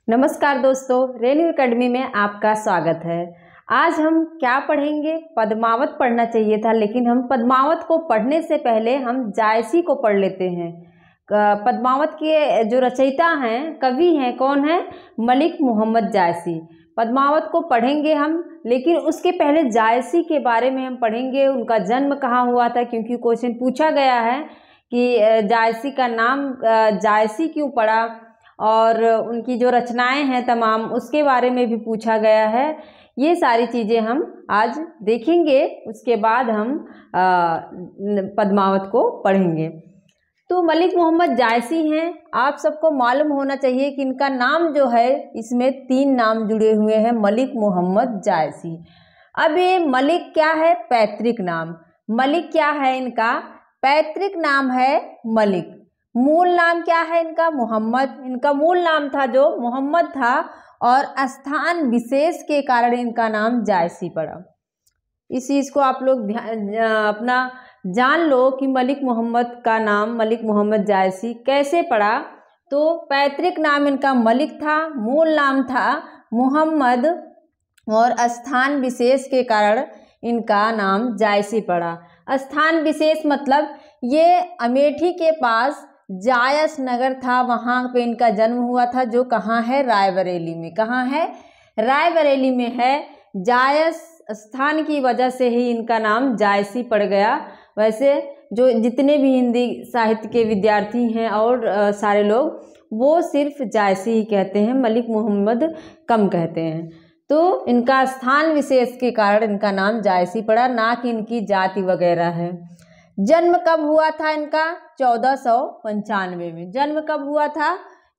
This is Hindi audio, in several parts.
नमस्कार दोस्तों, रेन्यू एकेडमी में आपका स्वागत है। आज हम क्या पढ़ेंगे? पद्मावत पढ़ना चाहिए था, लेकिन हम पद्मावत को पढ़ने से पहले हम जायसी को पढ़ लेते हैं। पद्मावत के जो रचयिता हैं, कवि हैं, कौन है? मलिक मोहम्मद जायसी। पद्मावत को पढ़ेंगे हम, लेकिन उसके पहले जायसी के बारे में हम पढ़ेंगे। उनका जन्म कहाँ हुआ था, क्योंकि क्वेश्चन पूछा गया है कि जायसी का नाम जायसी क्यों पड़ा, और उनकी जो रचनाएं हैं तमाम, उसके बारे में भी पूछा गया है। ये सारी चीज़ें हम आज देखेंगे, उसके बाद हम पद्मावत को पढ़ेंगे। तो मलिक मोहम्मद जायसी हैं। आप सबको मालूम होना चाहिए कि इनका नाम जो है, इसमें 3 नाम जुड़े हुए हैं, मलिक मोहम्मद जायसी। अब ये मलिक क्या है? पैतृक नाम। मलिक क्या है इनका? पैतृक नाम है मलिक। मूल नाम क्या है इनका? मोहम्मद। इनका मूल नाम था जो मोहम्मद था, और स्थान विशेष के कारण इनका नाम जायसी पड़ा। इस चीज़ को आप लोग अपना जान लो कि मलिक मोहम्मद का नाम मलिक मोहम्मद जायसी कैसे पड़ा। तो पैतृक नाम इनका मलिक था, मूल नाम था मोहम्मद, और स्थान विशेष के कारण इनका नाम जायसी पड़ा। स्थान विशेष मतलब ये अमेठी के पास जायस नगर था, वहाँ पे इनका जन्म हुआ था, जो कहाँ है? रायबरेली में। कहाँ है? रायबरेली में है। जायस स्थान की वजह से ही इनका नाम जायसी पड़ गया। वैसे जो जितने भी हिंदी साहित्य के विद्यार्थी हैं और सारे लोग, वो सिर्फ जायसी ही कहते हैं, मलिक मोहम्मद कम कहते हैं। तो इनका स्थान विशेष के कारण इनका नाम जायसी पड़ा, ना कि इनकी जाति वगैरह है। जन्म कब हुआ था इनका? 1495 में। जन्म कब हुआ था?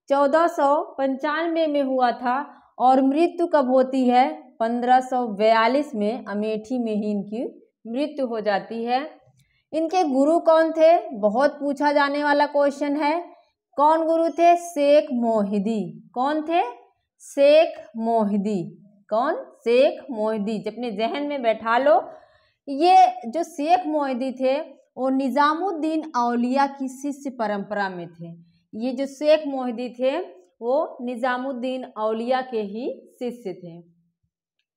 1495 में हुआ था। और मृत्यु कब होती है? 1542 में अमेठी में ही इनकी मृत्यु हो जाती है। इनके गुरु कौन थे? बहुत पूछा जाने वाला क्वेश्चन है। कौन गुरु थे? शेख मोहिदी। कौन थे? शेख मोहिदी। कौन? शेख मोहिदी। अपने जहन में बैठा लो। ये जो शेख मोहिदी थे, वो निजामुद्दीन औलिया की शिष्य परंपरा में थे। ये जो शेख मोहिदी थे, वो निजामुद्दीन औलिया के ही शिष्य थे।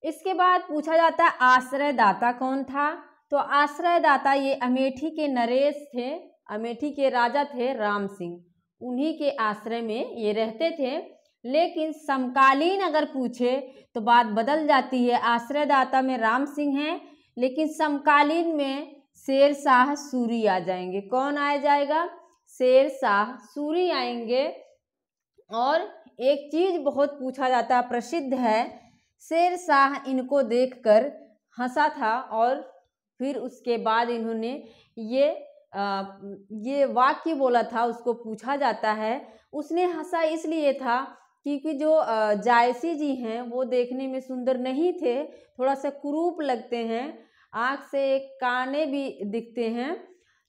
इसके बाद पूछा जाता है आश्रयदाता कौन था? तो आश्रयदाता ये अमेठी के नरेश थे, अमेठी के राजा थे राम सिंह। उन्हीं के आश्रय में ये रहते थे। लेकिन समकालीन अगर पूछे तो बात बदल जाती है। आश्रयदाता में राम सिंह हैं, लेकिन समकालीन में शेर शाह सूरी आ जाएंगे। कौन आ जाएगा? शेर शाह सूरी आएंगे। और एक चीज बहुत पूछा जाता है, प्रसिद्ध है, शेर शाह इनको देखकर हंसा था, और फिर उसके बाद इन्होंने ये वाक्य बोला था। उसको पूछा जाता है, उसने हंसा इसलिए था क्योंकि जो जायसी जी हैं वो देखने में सुंदर नहीं थे, थोड़ा सा कुरूप लगते हैं, आँख से काने भी दिखते हैं।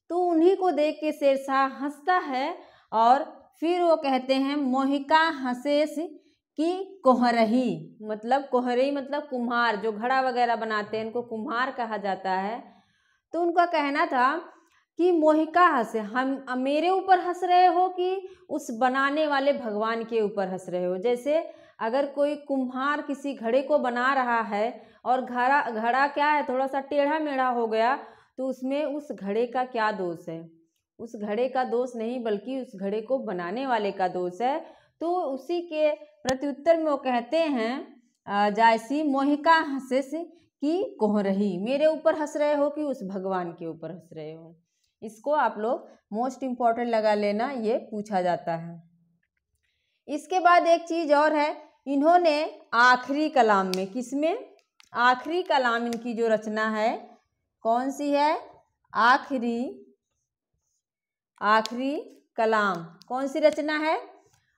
तो उन्हीं को देख के शेरशाह हंसता है, और फिर वो कहते हैं मोहिका हंसेस की कोहरही, मतलब कोहरही मतलब कुम्हार, जो घड़ा वगैरह बनाते हैं इनको कुम्हार कहा जाता है। तो उनका कहना था कि मोहिका हंसे, हम मेरे ऊपर हंस रहे हो कि उस बनाने वाले भगवान के ऊपर हंस रहे हो। जैसे अगर कोई कुम्हार किसी घड़े को बना रहा है और घड़ा क्या है, थोड़ा सा टेढ़ा मेढ़ा हो गया, तो उसमें उस घड़े का क्या दोष है? उस घड़े का दोष नहीं, बल्कि उस घड़े को बनाने वाले का दोष है। तो उसी के प्रत्युत्तर में वो कहते हैं जायसी, मोहिका हंसेस की कोहरही, मेरे ऊपर हंस रहे हो कि उस भगवान के ऊपर हंस रहे हो। इसको आप लोग मोस्ट इम्पॉर्टेंट लगा लेना, ये पूछा जाता है। इसके बाद एक चीज और है, इन्होंने आखिरी कलाम में, किसमें? आखिरी कलाम इनकी जो रचना है कौन सी है? आखिरी कलाम कौन सी रचना है?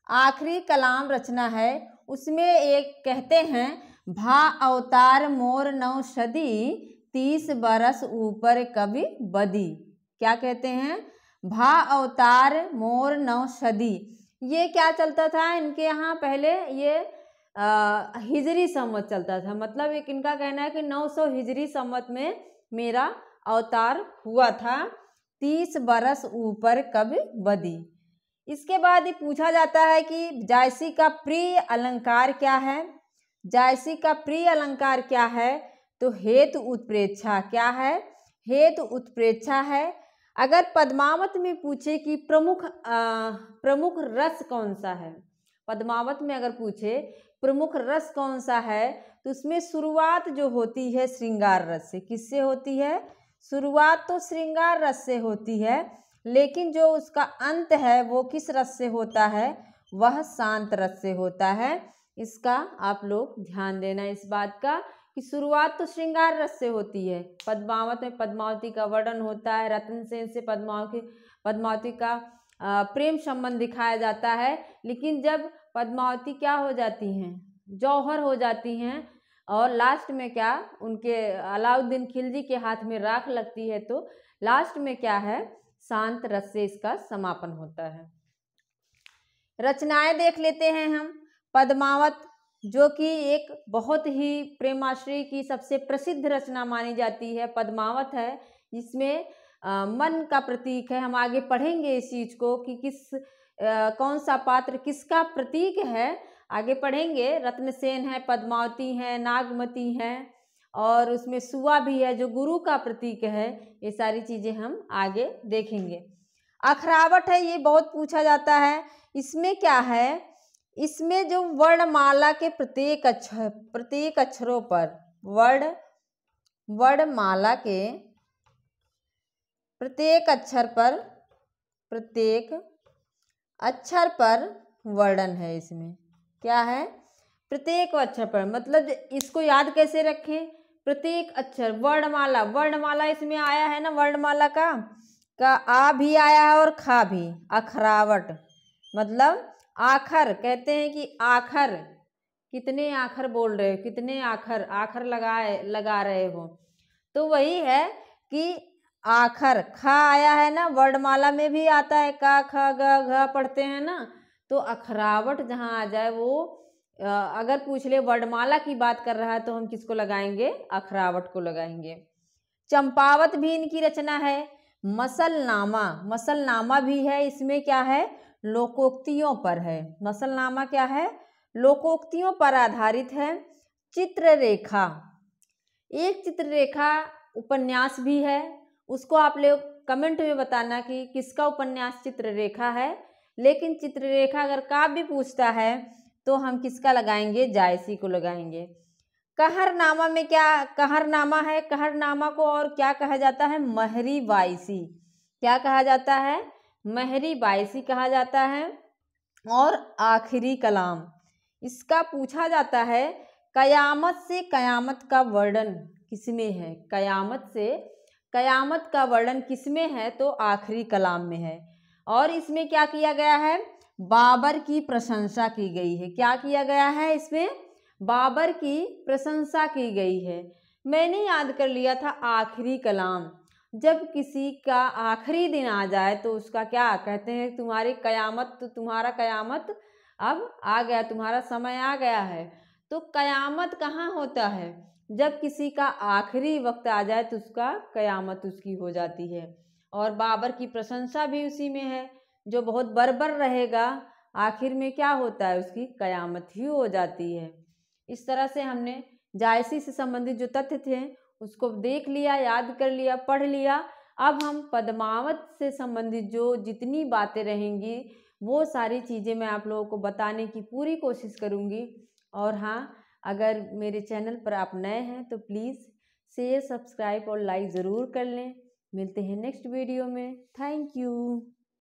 आखिरी कलाम रचना है। उसमें एक कहते हैं, भा अवतार मोर नौ सदी, 30 बरस ऊपर कभी बदी। क्या कहते हैं? भा अवतार मोर नौ सदी। ये क्या चलता था इनके यहाँ पहले? ये हिजरी संवत चलता था। मतलब एक इनका कहना है कि 900 हिजरी संवत में मेरा अवतार हुआ था, 30 बरस ऊपर कब बदी। इसके बाद ये पूछा जाता है कि जायसी का प्रिय अलंकार क्या है। जायसी का प्रिय अलंकार क्या है, तो हेतु उत्प्रेक्षा। क्या है, हेतु उत्प्रेक्षा है। अगर पद्मावत में पूछे कि प्रमुख रस कौन सा है, पद्मावत में अगर पूछे प्रमुख रस कौन सा है, तो उसमें शुरुआत जो होती है श्रृंगार रस से। किससे होती है, शुरुआत तो श्रृंगार रस से होती है, लेकिन जो उसका अंत है वो किस रस से होता है, वह शांत रस से होता है। इसका आप लोग ध्यान देना इस बात का कि शुरुआत तो श्रृंगार रस से होती है। पद्मावत में पद्मावती का वर्णन होता है, रत्न सेन से पद्मावती का प्रेम संबंध दिखाया जाता है, लेकिन जब पद्मावती क्या हो जाती हैं, जौहर हो जाती हैं, और लास्ट में क्या, उनके अलाउद्दीन खिलजी के हाथ में राख लगती है, तो लास्ट में क्या है, शांत रस से इसका समापन होता है। रचनाएं देख लेते हैं हम। पद्मावत जो कि एक बहुत ही प्रेमाश्री की सबसे प्रसिद्ध रचना मानी जाती है, पद्मावत है, जिसमें मन का प्रतीक है। हम आगे पढ़ेंगे इस चीज को कि कौन सा पात्र किसका प्रतीक है, आगे पढ़ेंगे। रत्नसेन है, पद्मावती है, नागमती है, और उसमें सुआ भी है जो गुरु का प्रतीक है। ये सारी चीजें हम आगे देखेंगे। अखरावट है, ये बहुत पूछा जाता है। इसमें क्या है, इसमें जो वर्णमाला के प्रत्येक अक्षरों पर, वर्णमाला के प्रत्येक अक्षर पर वर्णन है। इसमें क्या है, प्रत्येक अक्षर पर, मतलब इसको याद कैसे रखें, प्रत्येक अक्षर वर्णमाला इसमें आया है ना, वर्णमाला का आ भी आया है और खा भी। अखरावट मतलब आखर, कहते हैं कि आखर, कितने आखर बोल रहे हो, कितने आखर लगा रहे हो, तो वही है कि आखर, खा आया है ना, वर्णमाला में भी आता है, का ख ग घ पढ़ते हैं ना, तो अखरावट जहाँ आ जाए, वो अगर पूछ ले वर्णमाला की बात कर रहा है तो हम किसको लगाएंगे, अखरावट को लगाएंगे। चंपावत भी इनकी रचना है। मसलनामा भी है, इसमें क्या है, लोकोक्तियों पर है। मसलनामा क्या है, लोकोक्तियों पर आधारित है। चित्ररेखा, एक चित्ररेखा उपन्यास भी है, उसको आप लोग कमेंट में बताना कि किसका उपन्यास चित्ररेखा है। लेकिन चित्ररेखा अगर काव्य पूछता है तो हम किसका लगाएंगे, जायसी को लगाएंगे। कहरनामा में क्या, कहरनामा है, कहरनामा को और क्या कहा जाता है, महरी बाईसी। क्या कहा जाता है, महरी बाईसी कहा जाता है। और आखिरी कलाम, इसका पूछा जाता है कयामत से कयामत का वर्णन किसमें है, कयामत से कयामत का वर्णन किसमें है, तो आखिरी कलाम में है। और इसमें क्या किया गया है, बाबर की प्रशंसा की गई है। क्या किया गया है, इसमें बाबर की प्रशंसा की गई है। मैंने याद कर लिया था आखिरी कलाम, जब किसी का आखिरी दिन आ जाए तो उसका क्या कहते हैं, तुम्हारी कयामत, तो तुम्हारा कयामत अब आ गया, तुम्हारा समय आ गया है। तो कयामत कहाँ होता है, जब किसी का आखिरी वक्त आ जाए तो उसका कयामत उसकी हो जाती है। और बाबर की प्रशंसा भी उसी में है, जो बहुत बर्बर रहेगा आखिर में क्या होता है, उसकी कयामत ही हो जाती है। इस तरह से हमने जायसी से संबंधित जो तथ्य थे उसको देख लिया, याद कर लिया, पढ़ लिया। अब हम पद्मावत से संबंधित जो जितनी बातें रहेंगी वो सारी चीज़ें मैं आप लोगों को बताने की पूरी कोशिश करूँगी। और हाँ, अगर मेरे चैनल पर आप नए हैं तो प्लीज़ शेयर, सब्सक्राइब और लाइक ज़रूर कर लें। मिलते हैं नेक्स्ट वीडियो में। Thank you.